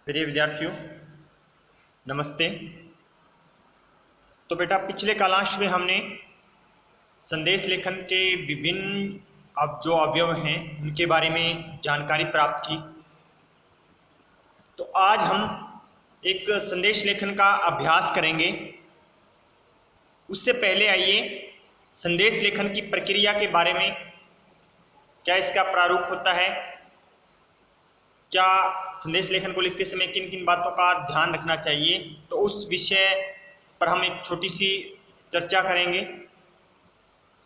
प्रिय विद्यार्थियों, नमस्ते। तो बेटा, पिछले क्लास में हमने संदेश लेखन के विभिन्न जो अवयव हैं उनके बारे में जानकारी प्राप्त की। तो आज हम एक संदेश लेखन का अभ्यास करेंगे। उससे पहले आइए संदेश लेखन की प्रक्रिया के बारे में, क्या इसका प्रारूप होता है, क्या संदेश लेखन को लिखते समय किन किन बातों का ध्यान रखना चाहिए, तो उस विषय पर हम एक छोटी सी चर्चा करेंगे।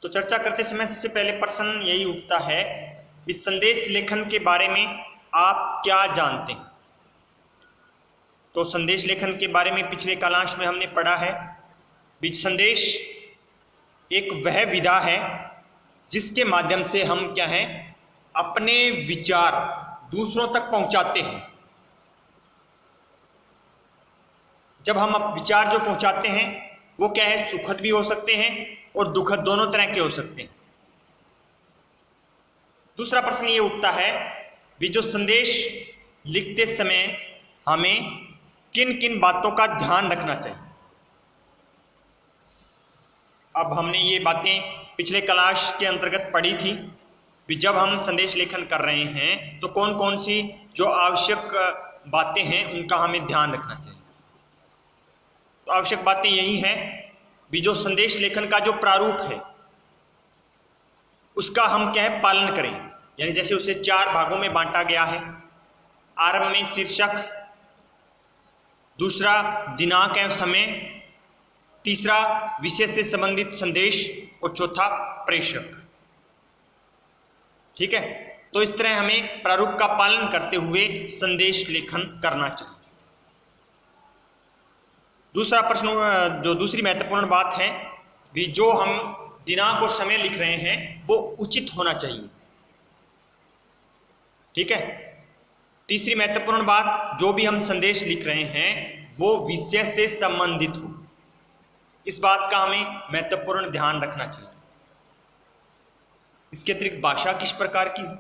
तो चर्चा करते समय सबसे पहले प्रश्न यही उठता है कि संदेश लेखन के बारे में आप क्या जानते हैं। तो संदेश लेखन के बारे में पिछले क्लास में हमने पढ़ा है कि संदेश एक वह विधा है जिसके माध्यम से हम क्या हैं, अपने विचार दूसरों तक पहुंचाते हैं। जब हम विचार जो पहुंचाते हैं वो क्या है, सुखद भी हो सकते हैं और दुखद, दोनों तरह के हो सकते हैं। दूसरा प्रश्न ये उठता है कि जो संदेश लिखते समय हमें किन किन बातों का ध्यान रखना चाहिए। अब हमने ये बातें पिछले क्लास के अंतर्गत पढ़ी थी कि जब हम संदेश लेखन कर रहे हैं तो कौन कौन सी जो आवश्यक बातें हैं उनका हमें ध्यान रखना चाहिए। तो आवश्यक बातें यही हैं कि जो संदेश लेखन का जो प्रारूप है उसका हम क्या है, पालन करें। यानी जैसे उसे 4 भागों में बांटा गया है। आरंभ में शीर्षक, दूसरा दिनांक एवं समय, तीसरा विषय से संबंधित संदेश और चौथा प्रेषक। ठीक है, तो इस तरह हमें प्रारूप का पालन करते हुए संदेश लेखन करना चाहिए। दूसरा प्रश्न, जो दूसरी महत्वपूर्ण बात है कि जो हम दिनांक और समय लिख रहे हैं वो उचित होना चाहिए। ठीक है। तीसरी महत्वपूर्ण बात, जो भी हम संदेश लिख रहे हैं वो विषय से संबंधित हो। इस बात का हमें महत्वपूर्ण ध्यान रखना चाहिए। इसके अतिरिक्त भाषा किस प्रकार की हो।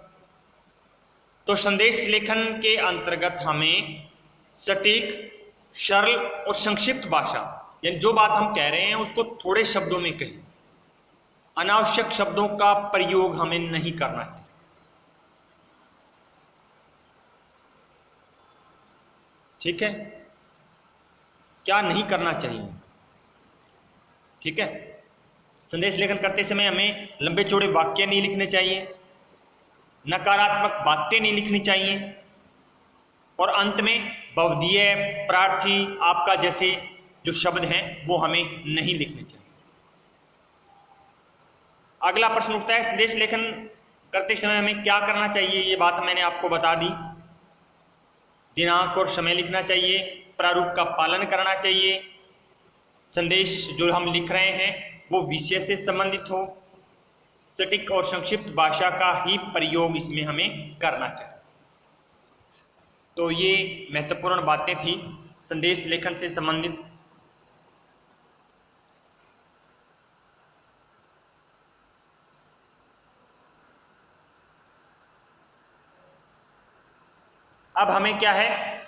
तो संदेश लेखन के अंतर्गत हमें सटीक, सरल और संक्षिप्त भाषा, यानी जो बात हम कह रहे हैं उसको थोड़े शब्दों में कहें। अनावश्यक शब्दों का प्रयोग हमें नहीं करना चाहिए। ठीक है, क्या नहीं करना चाहिए। ठीक है, संदेश लेखन करते समय हमें लंबे चौड़े वाक्य नहीं लिखने चाहिए, नकारात्मक बातें नहीं लिखनी चाहिए, और अंत में बहुधीय, प्रार्थी, आपका जैसे जो शब्द हैं वो हमें नहीं लिखने चाहिए। अगला प्रश्न उठता है, संदेश लेखन करते समय हमें क्या करना चाहिए। ये बात मैंने आपको बता दी। दिनांक और समय लिखना चाहिए, प्रारूप का पालन करना चाहिए, संदेश जो हम लिख रहे हैं वो विषय से संबंधित हो, सटीक और संक्षिप्त भाषा का ही प्रयोग इसमें हमें करना चाहिए। तो ये महत्वपूर्ण बातें थी संदेश लेखन से संबंधित। अब हमें क्या है,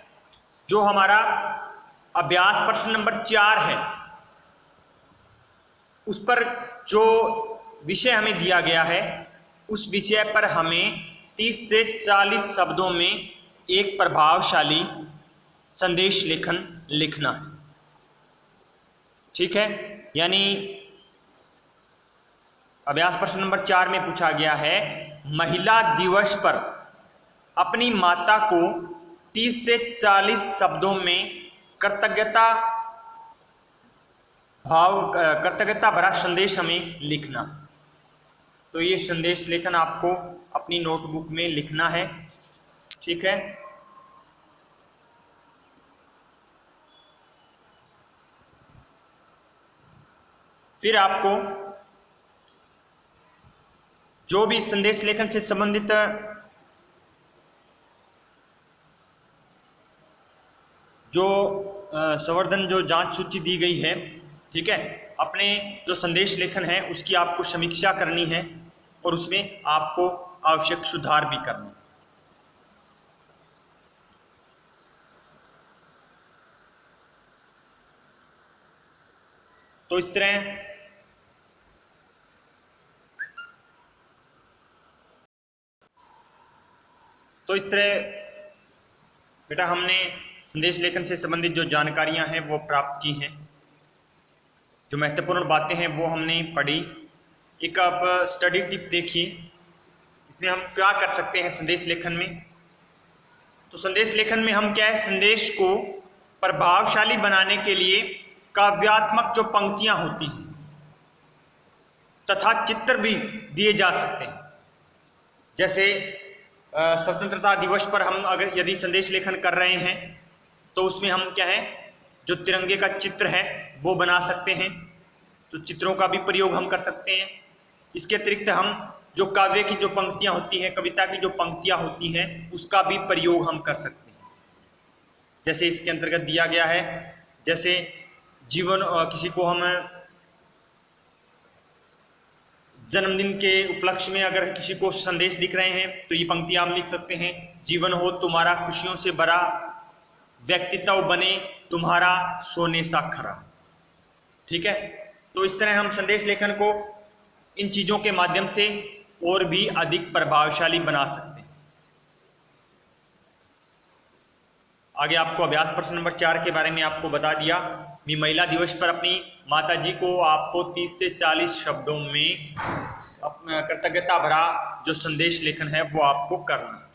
जो हमारा अभ्यास प्रश्न नंबर 4 है उस पर जो विषय हमें दिया गया है उस विषय पर हमें 30 से 40 शब्दों में एक प्रभावशाली संदेश लेखन लिखना है। ठीक है, यानी अभ्यास प्रश्न नंबर 4 में पूछा गया है, महिला दिवस पर अपनी माता को 30 से 40 शब्दों में कृतज्ञता भरा संदेश हमें लिखना। तो ये संदेश लेखन आपको अपनी नोटबुक में लिखना है। ठीक है, फिर आपको जो भी संदेश लेखन से संबंधित जो संवर्धन जो जांच सूची दी गई है, ठीक है, अपने जो संदेश लेखन है उसकी आपको समीक्षा करनी है और उसमें आपको आवश्यक सुधार भी करना है। तो इस तरह बेटा हमने संदेश लेखन से संबंधित जो जानकारियां हैं वो प्राप्त की हैं, जो महत्वपूर्ण बातें हैं वो हमने पढ़ी। एक आप स्टडी टिप देखिए, इसमें हम क्या कर सकते हैं संदेश लेखन में। तो संदेश लेखन में हम क्या है, संदेश को प्रभावशाली बनाने के लिए काव्यात्मक जो पंक्तियां होती हैं तथा चित्र भी दिए जा सकते हैं। जैसे स्वतंत्रता दिवस पर हम अगर यदि संदेश लेखन कर रहे हैं तो उसमें हम क्या है, जो तिरंगे का चित्र है वो बना सकते हैं, तो चित्रों का भी प्रयोग हम कर सकते हैं। इसके अतिरिक्त हम जो काव्य की जो पंक्तियां होती हैं, कविता की जो पंक्तियां होती हैं, उसका भी प्रयोग हम कर सकते हैं। जैसे इसके अंतर्गत दिया गया है, जैसे जीवन किसी को हम जन्मदिन के उपलक्ष्य में अगर किसी को संदेश लिख रहे हैं तो ये पंक्तियां हम लिख सकते हैं। जीवन हो तुम्हारा खुशियों से भरा, व्यक्तित्व बने तुम्हारा सोने सा खरा। ठीक है, तो इस तरह हम संदेश लेखन को इन चीजों के माध्यम से और भी अधिक प्रभावशाली बना सकते हैं। आगे आपको अभ्यास प्रश्न नंबर 4 के बारे में आपको बता दिया। महिला दिवस पर अपनी माता जी को आपको 30 से 40 शब्दों में कृतज्ञता भरा जो संदेश लेखन है वो आपको करना।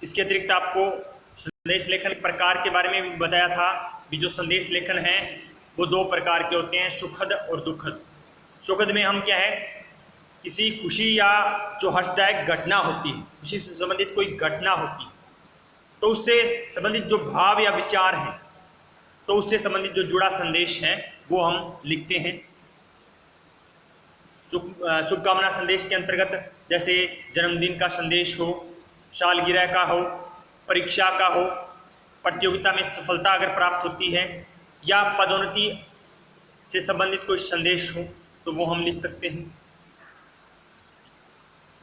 इसके अतिरिक्त आपको संदेश लेखन प्रकार के बारे में भी बताया था कि जो संदेश लेखन है वो 2 प्रकार के होते हैं, सुखद और दुखद। सुखद में हम क्या है, किसी खुशी या जो हर्षदायक घटना होती है, खुशी से संबंधित कोई घटना होती है, तो उससे संबंधित जो भाव या विचार हैं, तो उससे संबंधित जो जुड़ा संदेश है वो हम लिखते हैं। शुभकामना संदेश के अंतर्गत जैसे जन्मदिन का संदेश हो, सालगिरह का हो, परीक्षा का हो, प्रतियोगिता में सफलता अगर प्राप्त होती है, या पदोन्नति से संबंधित कोई संदेश हो तो वो हम लिख सकते हैं।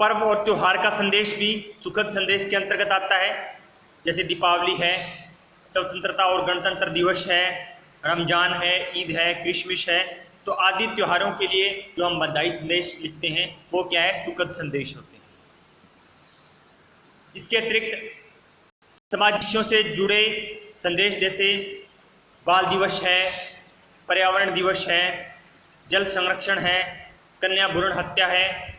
पर्व और त्योहार का संदेश भी सुखद संदेश के अंतर्गत आता है। जैसे दीपावली है, स्वतंत्रता और गणतंत्र दिवस है, रमजान है, ईद है, क्रिसमस है, तो आदि त्योहारों के लिए जो हम बधाई संदेश लिखते हैं वो क्या है, सुखद संदेश होते हैं। इसके अतिरिक्त समाज विषयों से जुड़े संदेश जैसे बाल दिवस है, पर्यावरण दिवस है, जल संरक्षण है, कन्या भ्रूण हत्या है,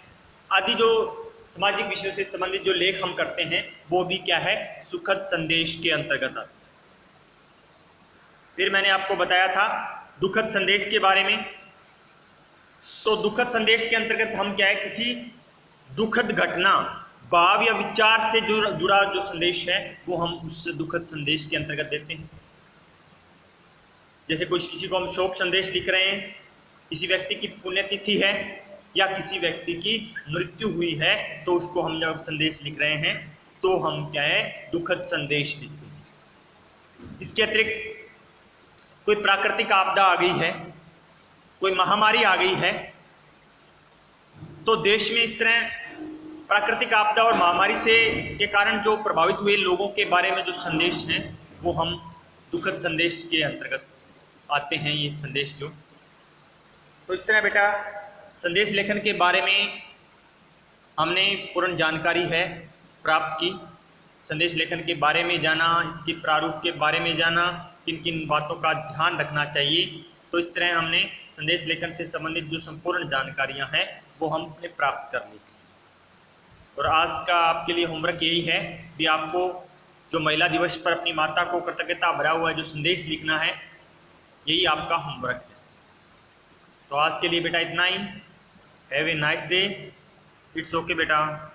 आदि जो सामाजिक विषयों से संबंधित जो लेख हम करते हैं वो भी क्या है, सुखद संदेश के अंतर्गत आते हैं। फिर मैंने आपको बताया था दुखद संदेश के बारे में। तो दुखद संदेश के अंतर्गत हम क्या है, किसी दुखद घटना, भाव या विचार से जुड़ा जो संदेश है वो हम उस दुखद संदेश के अंतर्गत देते हैं। जैसे कुछ किसी को हम शोक संदेश लिख रहे हैं, किसी व्यक्ति की पुण्यतिथि है या किसी व्यक्ति की मृत्यु हुई है, तो उसको हम जब संदेश लिख रहे हैं तो हम क्या है, दुखद संदेश लिखते हैं। इसके अतिरिक्त कोई प्राकृतिक आपदा आ गई है, कोई महामारी आ गई है, तो देश में इस तरह प्राकृतिक आपदा और महामारी से के कारण जो प्रभावित हुए लोगों के बारे में जो संदेश हैं वो हम दुखद संदेश के अंतर्गत आते हैं, ये संदेश जो। तो इस तरह बेटा संदेश लेखन के बारे में हमने पूर्ण जानकारी है प्राप्त की। संदेश लेखन के बारे में जाना, इसके प्रारूप के बारे में जाना, किन किन बातों का ध्यान रखना चाहिए। तो इस तरह हमने संदेश लेखन से संबंधित जो संपूर्ण जानकारियां हैं वो हमने प्राप्त कर ली। और आज का आपके लिए होमवर्क यही है कि आपको जो महिला दिवस पर अपनी माता को कृतज्ञता भरा हुआ जो संदेश लिखना है, यही आपका होमवर्क है। तो आज के लिए बेटा इतना ही। Have a nice day. It's okay बेटा।